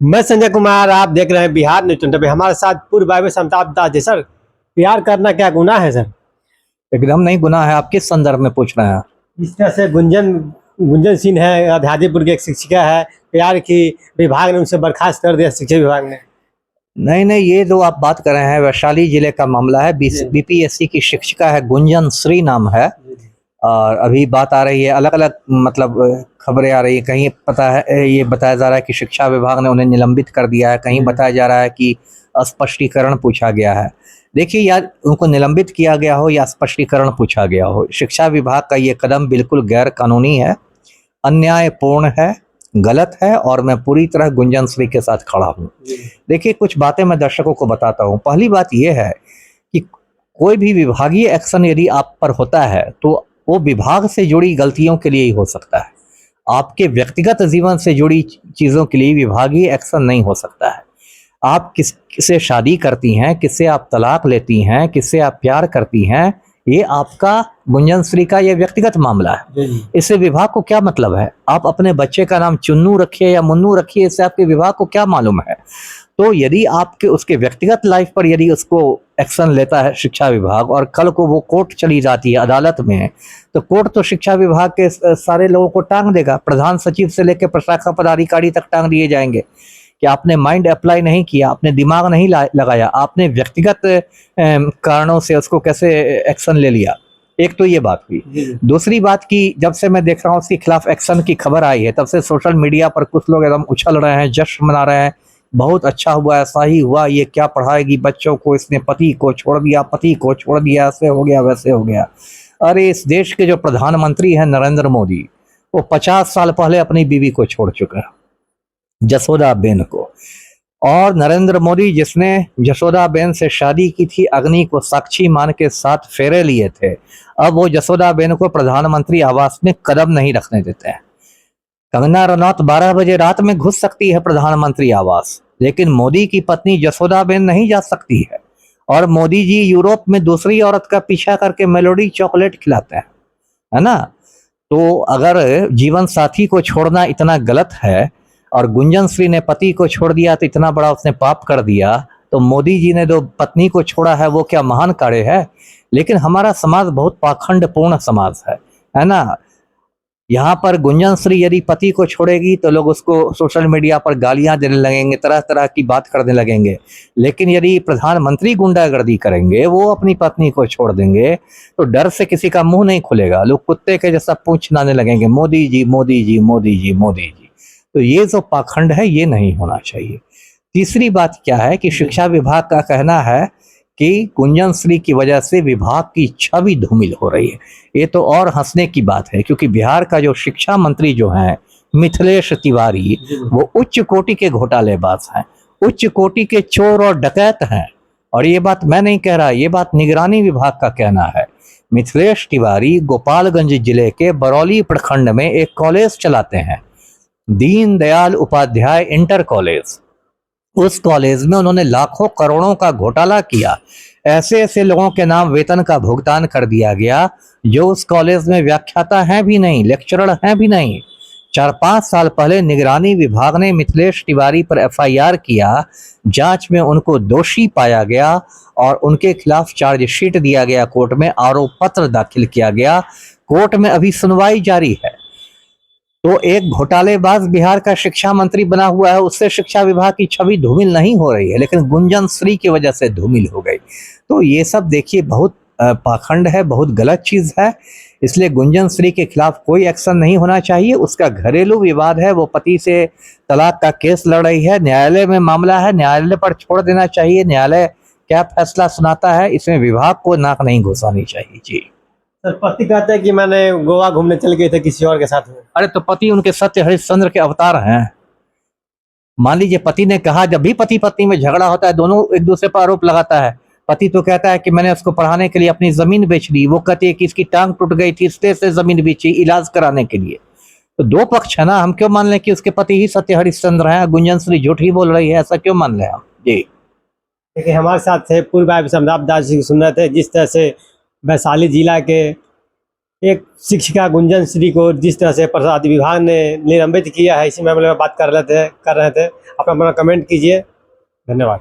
मैं संजय कुमार, आप देख रहे हैं बिहार न्यूज 20। हमारे साथ पूर्व वायु अमिताभ दास जी। सर, प्यार करना क्या गुनाह है सर? एकदम नहीं गुनाह है। आप किस संदर्भ में पूछ रहे हैं? इस तरह से गुंजन गुंजन सिंह है, आदिपुर की एक शिक्षिका है, प्यार की विभाग ने उनसे बर्खास्त कर दिया, शिक्षा विभाग ने। नहीं नहीं, ये जो आप बात कर रहे हैं वैशाली जिले का मामला है। जी। बीपीएससी की शिक्षिका है, गुंजन श्री नाम है। और अभी बात आ रही है, अलग अलग मतलब खबरें आ रही है। कहीं पता है, ये बताया जा रहा है कि शिक्षा विभाग ने उन्हें निलंबित कर दिया है, कहीं बताया जा रहा है कि स्पष्टीकरण पूछा गया है। देखिए यार, उनको निलंबित किया गया हो या स्पष्टीकरण पूछा गया हो, शिक्षा विभाग का ये कदम बिल्कुल गैर कानूनी है, अन्यायपूर्ण है, गलत है। और मैं पूरी तरह गुंजन श्री के साथ खड़ा हूँ। देखिए, कुछ बातें मैं दर्शकों को बताता हूँ। पहली बात यह है कि कोई भी विभागीय एक्शन यदि आप पर होता है तो वो विभाग से जुड़ी गलतियों के लिए ही हो सकता है। आपके व्यक्तिगत जीवन से जुड़ी चीज़ों के लिए विभागीय एक्शन नहीं हो सकता है। आप किससे शादी करती हैं, किससे आप तलाक लेती हैं, किससे आप प्यार करती हैं, ये आपका, गुंजन श्री का ये व्यक्तिगत मामला है। इससे विभाग को क्या मतलब है? आप अपने बच्चे का नाम चुन्नू रखिए या मुन्नू रखिए, इससे आपके विभाग को क्या मालूम है? तो यदि आपके उसके व्यक्तिगत लाइफ पर यदि उसको एक्शन लेता है शिक्षा विभाग, और कल को वो कोर्ट चली जाती है अदालत में, तो कोर्ट तो शिक्षा विभाग के सारे लोगों को टांग देगा। प्रधान सचिव से लेकर प्रशाखा पदाधिकारी तक टांग दिए जाएंगे कि आपने माइंड अप्लाई नहीं किया, आपने दिमाग नहीं लगाया, आपने व्यक्तिगत कारणों से उसको कैसे एक्शन ले लिया। एक तो ये बात हुई। दूसरी बात की, जब से मैं देख रहा हूँ उसके खिलाफ एक्शन की खबर आई है, तब से सोशल मीडिया पर कुछ लोग एकदम उछल रहे हैं, जश्न मना रहे हैं, बहुत अच्छा हुआ, ऐसा ही हुआ, ये क्या पढ़ाएगी बच्चों को, इसने पति को छोड़ दिया, ऐसे हो गया, वैसे हो गया। अरे, इस देश के जो प्रधानमंत्री हैं नरेंद्र मोदी, वो 50 साल पहले अपनी बीवी को छोड़ चुके हैं, जसोदाबेन को। और नरेंद्र मोदी, जिसने जसोदाबेन से शादी की थी, अग्नि को साक्षी मान के 7 फेरे लिए थे, अब वो जसोदाबेन को प्रधानमंत्री आवास में कदम नहीं रखने देते हैं। कंगना रनौत 12 बजे रात में घुस सकती है प्रधानमंत्री आवास, लेकिन मोदी की पत्नी जसोदाबेन नहीं जा सकती है। और मोदी जी यूरोप में दूसरी औरत का पीछा करके मेलोडी चॉकलेट खिलाते हैं, है ना? तो अगर जीवन साथी को छोड़ना इतना गलत है, और गुंजन श्री ने पति को छोड़ दिया तो इतना बड़ा उसने पाप कर दिया, तो मोदी जी ने जो पत्नी को छोड़ा है वो क्या महान कार्य है? लेकिन हमारा समाज बहुत पाखंडपूर्ण समाज है ना? यहाँ पर गुंजन श्री यदि पति को छोड़ेगी तो लोग उसको सोशल मीडिया पर गालियां देने लगेंगे, तरह तरह की बात करने लगेंगे। लेकिन यदि प्रधानमंत्री गुंडागर्दी करेंगे, वो अपनी पत्नी को छोड़ देंगे, तो डर से किसी का मुंह नहीं खुलेगा, लोग कुत्ते के जैसा पूंछ हिलाने लगेंगे, मोदी जी मोदी जी मोदी जी मोदी जी। तो ये जो पाखंड है, ये नहीं होना चाहिए। तीसरी बात क्या है कि शिक्षा विभाग का कहना है कि गुंजन श्री की वजह से विभाग की छवि धूमिल हो रही है। ये तो और हंसने की बात है, क्योंकि बिहार का जो शिक्षा मंत्री जो है मिथिलेश तिवारी, वो उच्च कोटि के घोटालेबाज हैं, उच्च कोटि के चोर और डकैत हैं। और ये बात मैं नहीं कह रहा, ये बात निगरानी विभाग का कहना है। मिथिलेश तिवारी गोपालगंज जिले के बरौली प्रखंड में एक कॉलेज चलाते हैं, दीनदयाल उपाध्याय इंटर कॉलेज। उस कॉलेज में उन्होंने लाखों करोड़ों का घोटाला किया। ऐसे ऐसे लोगों के नाम वेतन का भुगतान कर दिया गया जो उस कॉलेज में व्याख्याता हैं भी नहीं, लेक्चरर हैं भी नहीं। 4-5 साल पहले निगरानी विभाग ने मिथिलेश तिवारी पर एफआईआर किया, जांच में उनको दोषी पाया गया और उनके खिलाफ चार्जशीट दिया गया, कोर्ट में आरोप पत्र दाखिल किया गया, कोर्ट में अभी सुनवाई जारी है। तो एक घोटालेबाज बिहार का शिक्षा मंत्री बना हुआ है, उससे शिक्षा विभाग की छवि धूमिल नहीं हो रही है, लेकिन गुंजन श्री की वजह से धूमिल हो गई। तो ये सब देखिए बहुत पाखंड है, बहुत गलत चीज है। इसलिए गुंजन श्री के खिलाफ कोई एक्शन नहीं होना चाहिए। उसका घरेलू विवाद है, वो पति से तलाक का केस लड़ रही है, न्यायालय में मामला है, न्यायालय पर छोड़ देना चाहिए। न्यायालय क्या फैसला सुनाता है, इसमें विभाग को नाक नहीं घुसानी चाहिए। जी सर, पति कहते हैं कि मैंने गोवा घूमने चल गए थे किसी और के साथ में। अरे, तो पति उनके सत्य हरिश्चंद्र के अवतार हैं। मान लीजिए पति ने कहा, जब भी पति पत्नी में झगड़ा होता है, दोनों एक दूसरे पर आरोप लगाता है। पति तो कहता है कि मैंने उसको पढ़ाने के लिए अपनी जमीन बेच दी, वो कहती है कि इसकी टांग टूट गई थी इसलिए से जमीन बेची इलाज कराने के लिए। तो दो पक्ष है ना, हम क्यों मान लें कि उसके पति ही सत्य हरिश्चंद्र हैं, गुंजन श्री झूठ ही बोल रही है, ऐसा क्यों मान लें हम? जी देखिए, हमारे साथ थे पूर्व वायु अमिताभ दास जी, सुन रहे थे जिस तरह से वैशाली जिला के एक शिक्षिका गुंजन श्री को जिस तरह से प्रसाद विभाग ने निलंबित किया है, इसी मामले में बात कर रहे थे। आप अपना कमेंट कीजिए। धन्यवाद।